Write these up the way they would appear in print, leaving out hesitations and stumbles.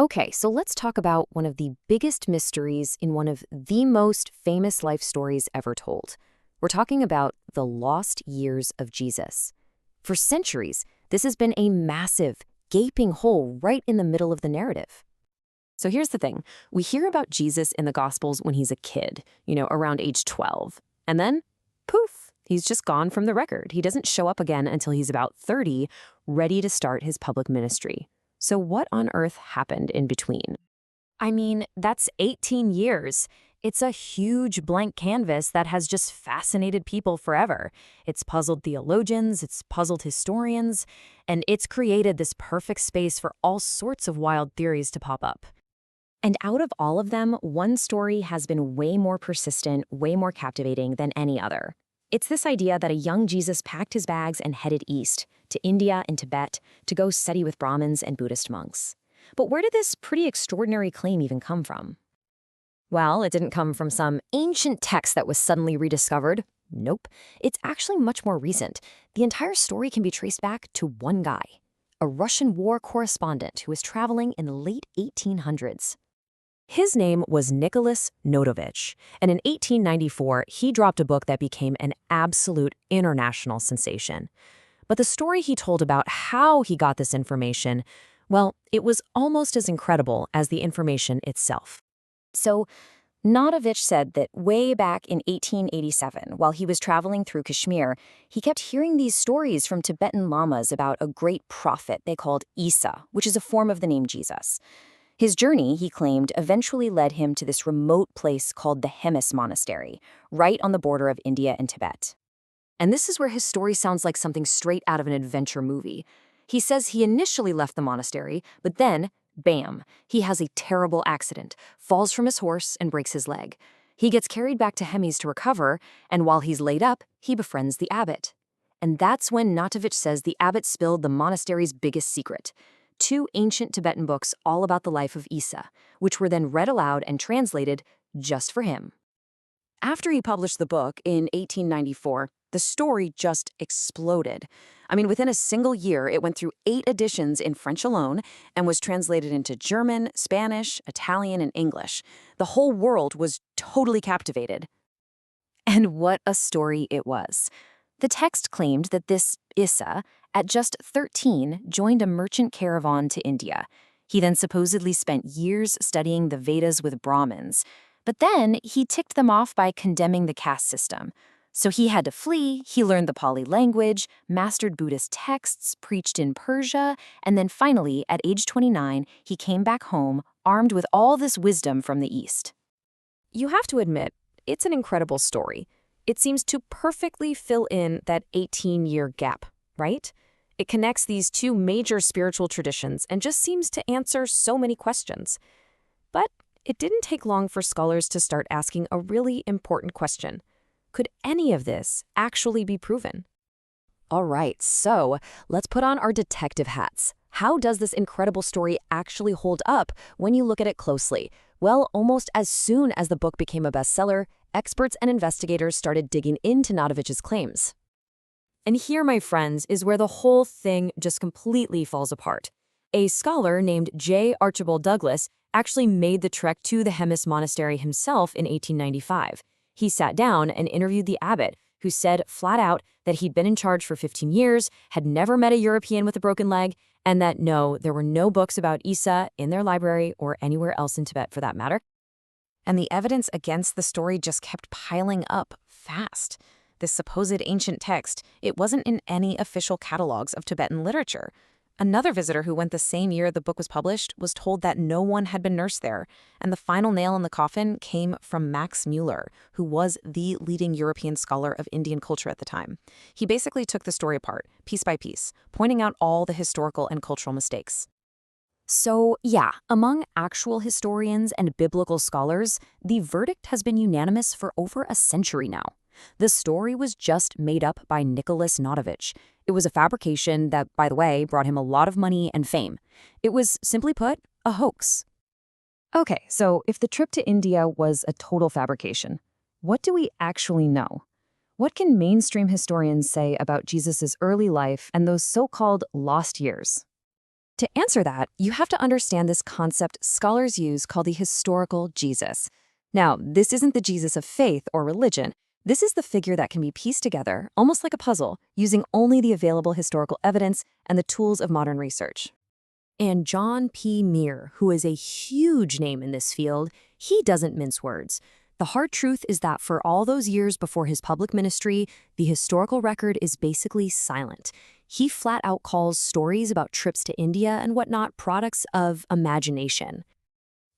Okay, so let's talk about one of the biggest mysteries in one of the most famous life stories ever told. We're talking about the lost years of Jesus. For centuries, this has been a massive, gaping hole right in the middle of the narrative. So here's the thing. We hear about Jesus in the Gospels when he's a kid, around age 12. And then, poof, he's just gone from the record. He doesn't show up again until he's about 30, ready to start his public ministry. So what on earth happened in between? I mean, that's 18 years. It's a huge blank canvas that has just fascinated people forever. It's puzzled theologians, it's puzzled historians, and it's created this perfect space for all sorts of wild theories to pop up. And out of all of them, one story has been way more persistent, way more captivating than any other. It's this idea that a young Jesus packed his bags and headed east, to India and Tibet, to go study with Brahmins and Buddhist monks. But where did this pretty extraordinary claim even come from? Well, it didn't come from some ancient text that was suddenly rediscovered. Nope. It's actually much more recent. The entire story can be traced back to one guy, a Russian war correspondent who was traveling in the late 1800s. His name was Nicholas Notovich, and in 1894, he dropped a book that became an absolute international sensation. But the story he told about how he got this information, well, it was almost as incredible as the information itself. So, Notovich said that way back in 1887, while he was traveling through Kashmir, he kept hearing these stories from Tibetan lamas about a great prophet they called Isa, which is a form of the name Jesus. His journey, he claimed, eventually led him to this remote place called the Hemis Monastery, right on the border of India and Tibet. And this is where his story sounds like something straight out of an adventure movie. He says he initially left the monastery, but then, bam, he has a terrible accident, falls from his horse, and breaks his leg. He gets carried back to Hemis to recover, and while he's laid up, he befriends the abbot. And that's when Notovich says the abbot spilled the monastery's biggest secret: two ancient Tibetan books all about the life of Isa, which were then read aloud and translated just for him. After he published the book in 1894, the story just exploded. I mean, within a single year, it went through 8 editions in French alone and was translated into German, Spanish, Italian, and English. The whole world was totally captivated. And what a story it was. The text claimed that this Isa, at just 13, joined a merchant caravan to India. He then supposedly spent years studying the Vedas with Brahmins. But then he ticked them off by condemning the caste system. So he had to flee, he learned the Pali language, mastered Buddhist texts, preached in Persia, and then finally, at age 29, he came back home, armed with all this wisdom from the East. You have to admit, it's an incredible story. It seems to perfectly fill in that 18-year gap, right? It connects these two major spiritual traditions and just seems to answer so many questions. But it didn't take long for scholars to start asking a really important question. Could any of this actually be proven? All right, so let's put on our detective hats. How does this incredible story actually hold up when you look at it closely? Well, almost as soon as the book became a bestseller, experts and investigators started digging into Notovich's claims. And here, my friends, is where the whole thing just completely falls apart. A scholar named J. Archibald Douglas actually made the trek to the Hemis Monastery himself in 1895. He sat down and interviewed the abbot, who said flat out that he'd been in charge for 15 years, had never met a European with a broken leg, and that no, there were no books about Isa in their library or anywhere else in Tibet for that matter. And the evidence against the story just kept piling up fast. This supposed ancient text, it wasn't in any official catalogs of Tibetan literature. Another visitor who went the same year the book was published was told that no one had been nursed there, and the final nail in the coffin came from Max Mueller, who was the leading European scholar of Indian culture at the time. He basically took the story apart, piece by piece, pointing out all the historical and cultural mistakes. So, yeah, among actual historians and biblical scholars, the verdict has been unanimous for over a century now. The story was just made up by Nicholas Notovich. It was a fabrication that, by the way, brought him a lot of money and fame. It was, simply put, a hoax. Okay, so if the trip to India was a total fabrication, what do we actually know? What can mainstream historians say about Jesus' early life and those so-called lost years? To answer that, you have to understand this concept scholars use called the historical Jesus. Now, this isn't the Jesus of faith or religion. This is the figure that can be pieced together, almost like a puzzle, using only the available historical evidence and the tools of modern research. And John P. Muir, who is a huge name in this field, he doesn't mince words. The hard truth is that for all those years before his public ministry, the historical record is basically silent. He flat out calls stories about trips to India and whatnot products of imagination.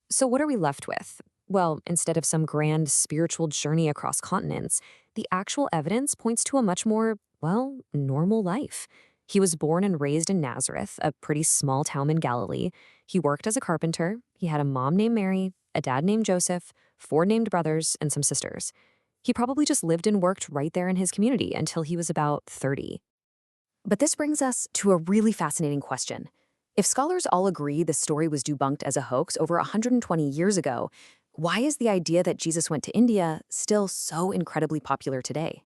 So what are we left with? Well, instead of some grand spiritual journey across continents, the actual evidence points to a much more, well, normal life. He was born and raised in Nazareth, a pretty small town in Galilee. He worked as a carpenter. He had a mom named Mary, a dad named Joseph, 4 named brothers, and some sisters. He probably just lived and worked right there in his community until he was about 30. But this brings us to a really fascinating question. If scholars all agree the story was debunked as a hoax over 120 years ago, why is the idea that Jesus went to India still so incredibly popular today?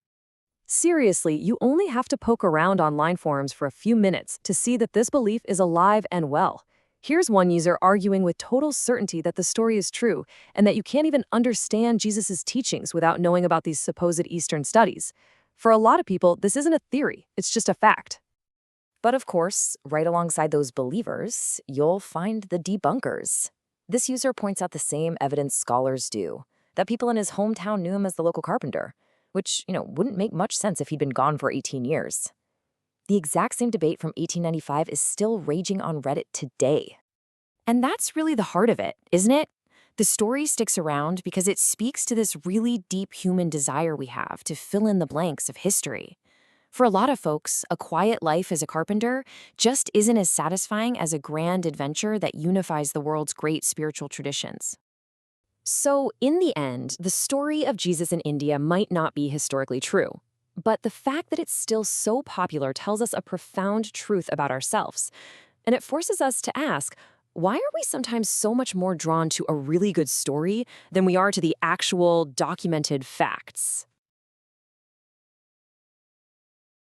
Seriously, you only have to poke around online forums for a few minutes to see that this belief is alive and well. Here's one user arguing with total certainty that the story is true and that you can't even understand Jesus' teachings without knowing about these supposed Eastern studies. For a lot of people, this isn't a theory, it's just a fact. But of course, right alongside those believers, you'll find the debunkers. This user points out the same evidence scholars do, that people in his hometown knew him as the local carpenter, which, wouldn't make much sense if he'd been gone for 18 years. The exact same debate from 1895 is still raging on Reddit today. And that's really the heart of it, isn't it? The story sticks around because it speaks to this really deep human desire we have to fill in the blanks of history. For a lot of folks, a quiet life as a carpenter just isn't as satisfying as a grand adventure that unifies the world's great spiritual traditions. So, in the end, the story of Jesus in India might not be historically true. But the fact that it's still so popular tells us a profound truth about ourselves. And it forces us to ask, why are we sometimes so much more drawn to a really good story than we are to the actual documented facts?